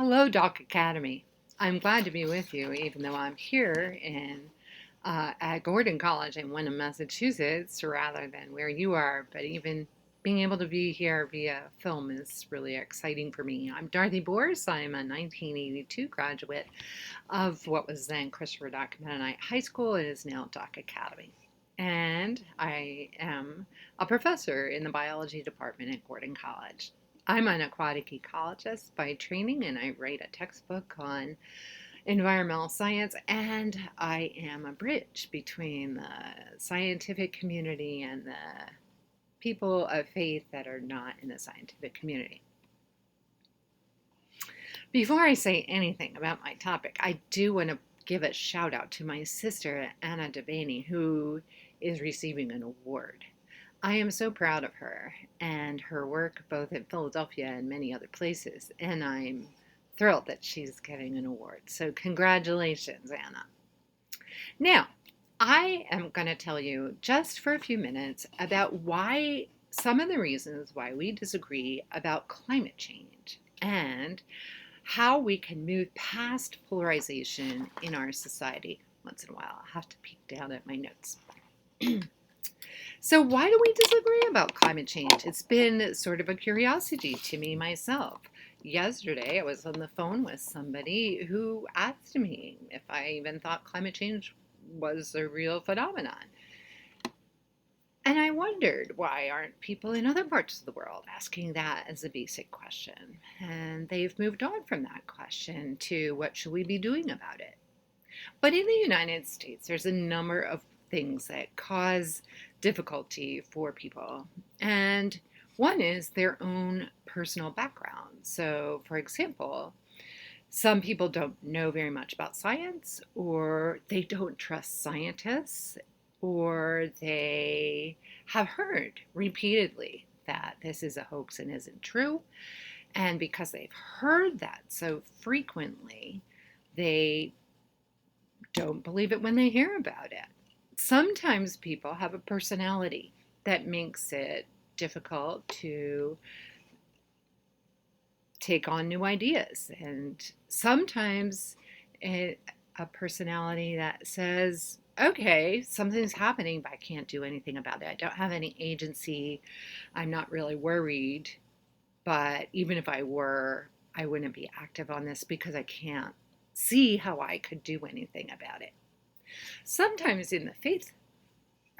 Hello, Doc Academy. I'm glad to be with you, even though I'm here at Gordon College in Wyndham, Massachusetts, rather than where you are. But even being able to be here via film is really exciting for me. I'm Dorothy Boorse. I'm a 1982 graduate of what was then Christopher Doc Mennonite High School. It is now Doc Academy. And I am a professor in the biology department at Gordon College. I'm an aquatic ecologist by training, and I write a textbook on environmental science, and I am a bridge between the scientific community and the people of faith that are not in the scientific community. Before I say anything about my topic, I do want to give a shout out to my sister, Anna Devaney, who is receiving an award. I am so proud of her and her work both in Philadelphia and many other places, and I'm thrilled that she's getting an award. So congratulations, Anna. Now, I am going to tell you just for a few minutes about why some of the reasons why we disagree about climate change and how we can move past polarization in our society. Once in a while, I'll have to peek down at my notes. So why do we disagree about climate change? It's been sort of a curiosity to me myself. Yesterday, I was on the phone with somebody who asked me if I even thought climate change was a real phenomenon. And I wondered, why aren't people in other parts of the world asking that as a basic question? And they've moved on from that question to what should we be doing about it? But in the United States, there's a number of things that cause difficulty for people. And one is their own personal background. So, for example, some people don't know very much about science, or they don't trust scientists, or they have heard repeatedly that this is a hoax and isn't true. And because they've heard that so frequently, they don't believe it when they hear about it. Sometimes people have a personality that makes it difficult to take on new ideas. And sometimes a personality that says, okay, something's happening, but I can't do anything about it. I don't have any agency. I'm not really worried. But even if I were, I wouldn't be active on this because I can't see how I could do anything about it. Sometimes in the faith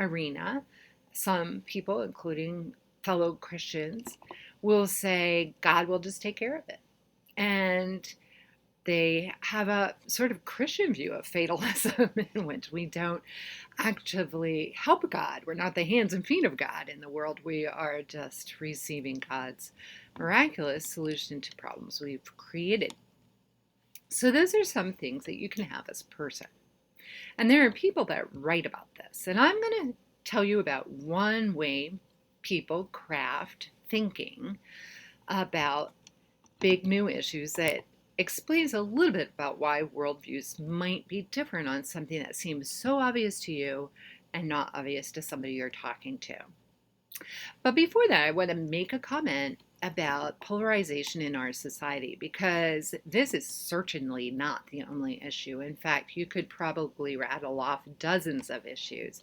arena, some people, including fellow Christians, will say God will just take care of it. And they have a sort of Christian view of fatalism in which we don't actively help God. We're not the hands and feet of God in the world. We are just receiving God's miraculous solution to problems we've created. So those are some things that you can have as a person. And there are people that write about this. And I'm going to tell you about one way people craft thinking about big new issues that explains a little bit about why worldviews might be different on something that seems so obvious to you and not obvious to somebody you're talking to. But before that, I want to make a comment about polarization in our society, because this is certainly not the only issue. In fact, you could probably rattle off dozens of issues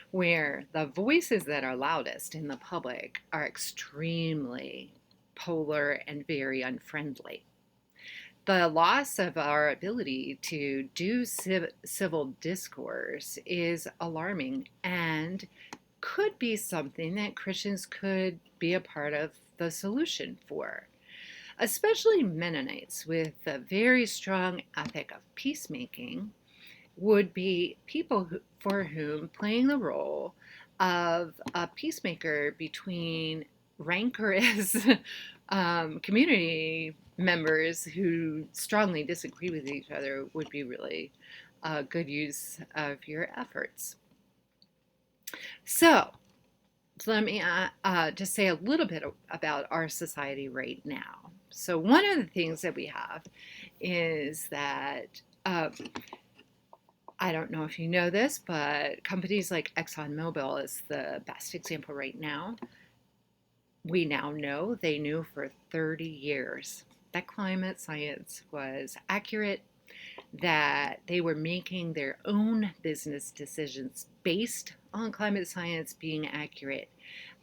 where the voices that are loudest in the public are extremely polar and very unfriendly. The loss of our ability to do civil discourse is alarming and could be something that Christians could be a part of the solution for. Especially Mennonites with a very strong ethic of peacemaking would be people for whom playing the role of a peacemaker between rancorous community members who strongly disagree with each other would be really a good use of your efforts. So let me just say a little bit about our society right now. So one of the things that we have is that I don't know if you know this, but companies like ExxonMobil is the best example right now. We now know they knew for 30 years that climate science was accurate, that they were making their own business decisions based on climate science being accurate,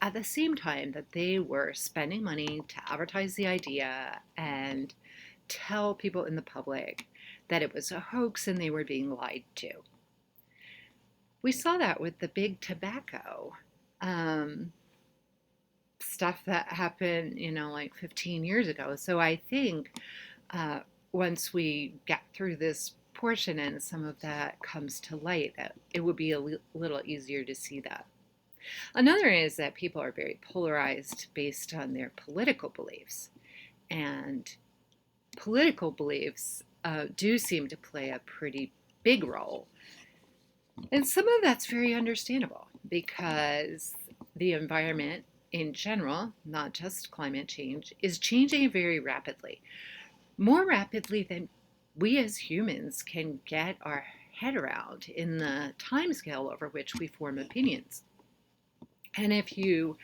at the same time that they were spending money to advertise the idea and tell people in the public that it was a hoax and they were being lied to. We saw that with the big tobacco um, stuff that happened, like 15 years ago. So I think uh, once we get through this portion and some of that comes to light, that it would be a little easier to see that. Another is that people are very polarized based on their political beliefs. And political beliefs do seem to play a pretty big role. And some of that's very understandable because the environment in general, not just climate change, is changing very rapidly. More rapidly than we as humans can get our head around in the time scale over which we form opinions. And if you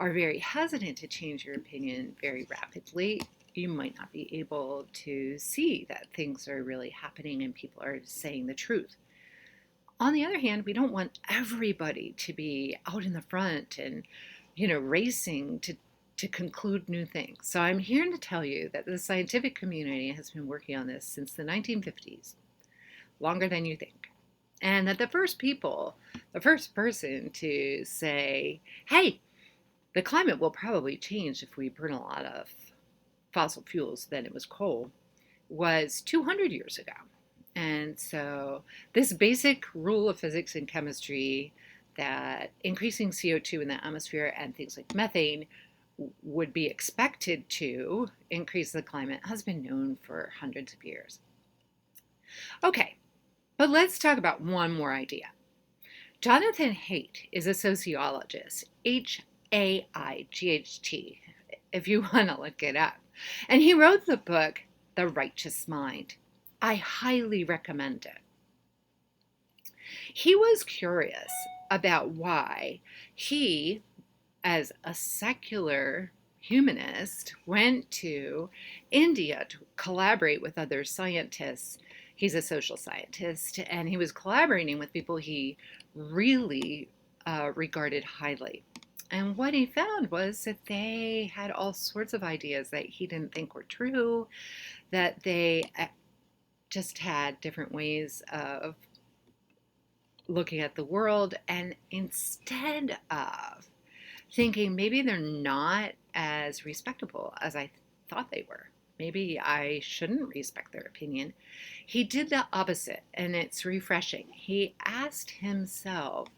are very hesitant to change your opinion very rapidly, you might not be able to see that things are really happening and people are saying the truth. On the other hand, we don't want everybody to be out in the front and, racing to conclude new things. So I'm here to tell you that the scientific community has been working on this since the 1950s, longer than you think. And that the first person to say, hey, the climate will probably change if we burn a lot of fossil fuels, then it was coal, was 200 years ago. And so this basic rule of physics and chemistry that increasing CO2 in the atmosphere and things like methane would be expected to increase the climate has been known for hundreds of years. Okay, but let's talk about one more idea. Jonathan Haidt is a sociologist, Haight, if you want to look it up. And he wrote the book, The Righteous Mind. I highly recommend it. He was curious about why he, as a secular humanist, went to India to collaborate with other scientists. He's a social scientist, and he was collaborating with people he really regarded highly. And what he found was that they had all sorts of ideas that he didn't think were true, that they just had different ways of looking at the world. And instead of thinking maybe they're not as respectable as I thought they were, maybe I shouldn't respect their opinion, he did the opposite, and it's refreshing. He asked himself,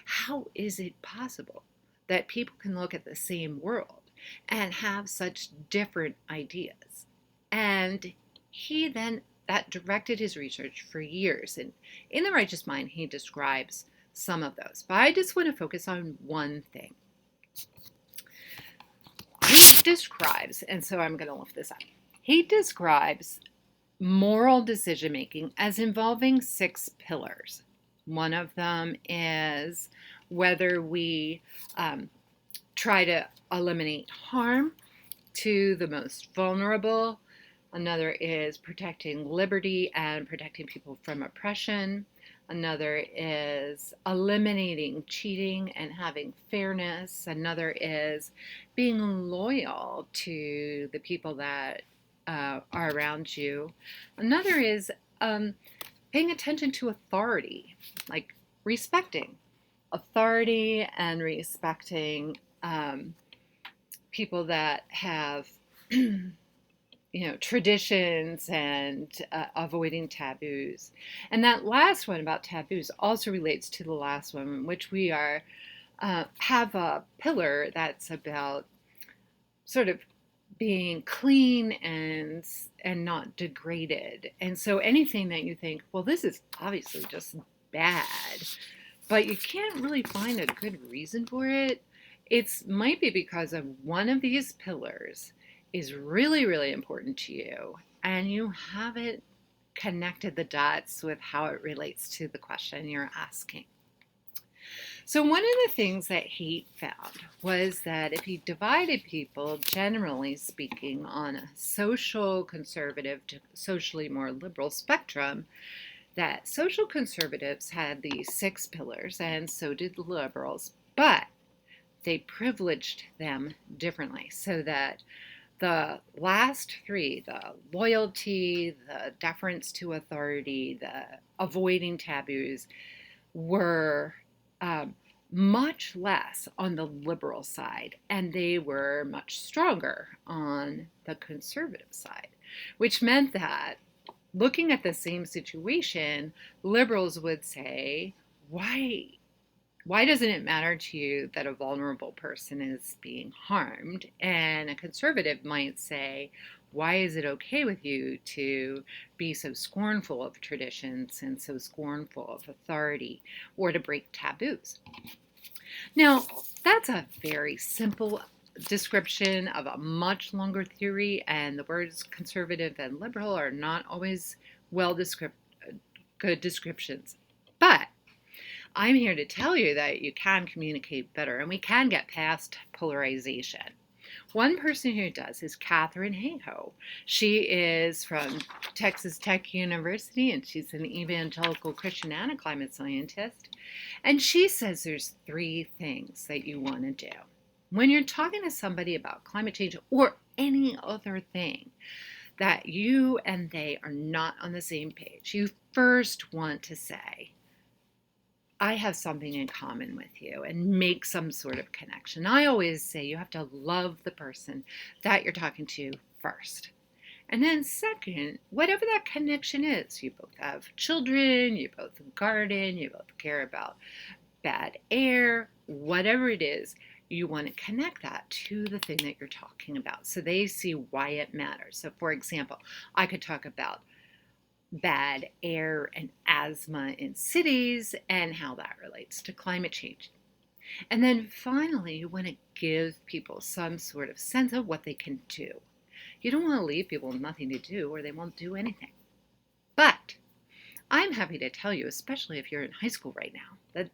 how is it possible that people can look at the same world and have such different ideas? And he then, that directed his research for years. And in The Righteous Mind, he describes some of those. But I just want to focus on one thing. He describes, and so I'm going to lift this up. He describes moral decision making as involving 6 pillars. One of them is whether we try to eliminate harm to the most vulnerable. Another is protecting liberty and protecting people from oppression. Another is eliminating cheating and having fairness. Another is being loyal to the people that are around you. Another is paying attention to authority, like respecting authority and respecting people that have traditions and avoiding taboos. And that last one about taboos also relates to the last one, which we are have a pillar that's about sort of being clean and not degraded. And so anything that you think, well, this is obviously just bad, but you can't really find a good reason for it, it might be because of one of these pillars is really, really important to you, and you haven't connected the dots with how it relates to the question you're asking. So, one of the things that he found was that if he divided people, generally speaking, on a social conservative to socially more liberal spectrum, that social conservatives had these 6 pillars, and so did the liberals, but they privileged them differently so that the last 3, the loyalty, the deference to authority, the avoiding taboos, were um, much less on the liberal side, and they were much stronger on the conservative side, which meant that looking at the same situation, liberals would say, why doesn't it matter to you that a vulnerable person is being harmed? And a conservative might say, why is it okay with you to be so scornful of traditions and so scornful of authority or to break taboos? Now, that's a very simple description of a much longer theory, and the words conservative and liberal are not always good descriptions. But I'm here to tell you that you can communicate better and we can get past polarization. One person who does is Katherine Hayhoe. She is from Texas Tech University and she's an evangelical Christian and a climate scientist. And she says there's 3 things that you want to do. When you're talking to somebody about climate change or any other thing that you and they are not on the same page, you first want to say, I have something in common with you, and make some sort of connection. I always say you have to love the person that you're talking to first. And then second, whatever that connection is, you both have children, you both garden, you both care about bad air, whatever it is, you want to connect that to the thing that you're talking about so they see why it matters. So for example, I could talk about bad air and asthma in cities and how that relates to climate change. And then finally, you want to give people some sort of sense of what they can do. You don't want to leave people with nothing to do or they won't do anything. But I'm happy to tell you, especially if you're in high school right now, that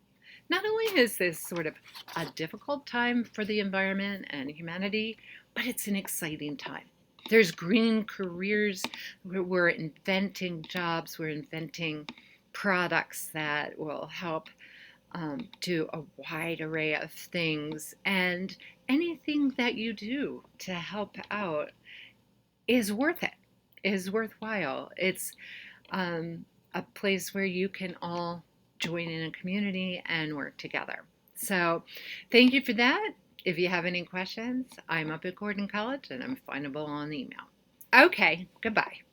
not only is this sort of a difficult time for the environment and humanity, but it's an exciting time. There's green careers. We're inventing jobs. We're inventing products that will help do a wide array of things. And anything that you do to help out is worth it, is worthwhile. It's a place where you can all join in a community and work together. So thank you for that. If you have any questions, I'm up at Gordon College and I'm findable on email. Okay, goodbye.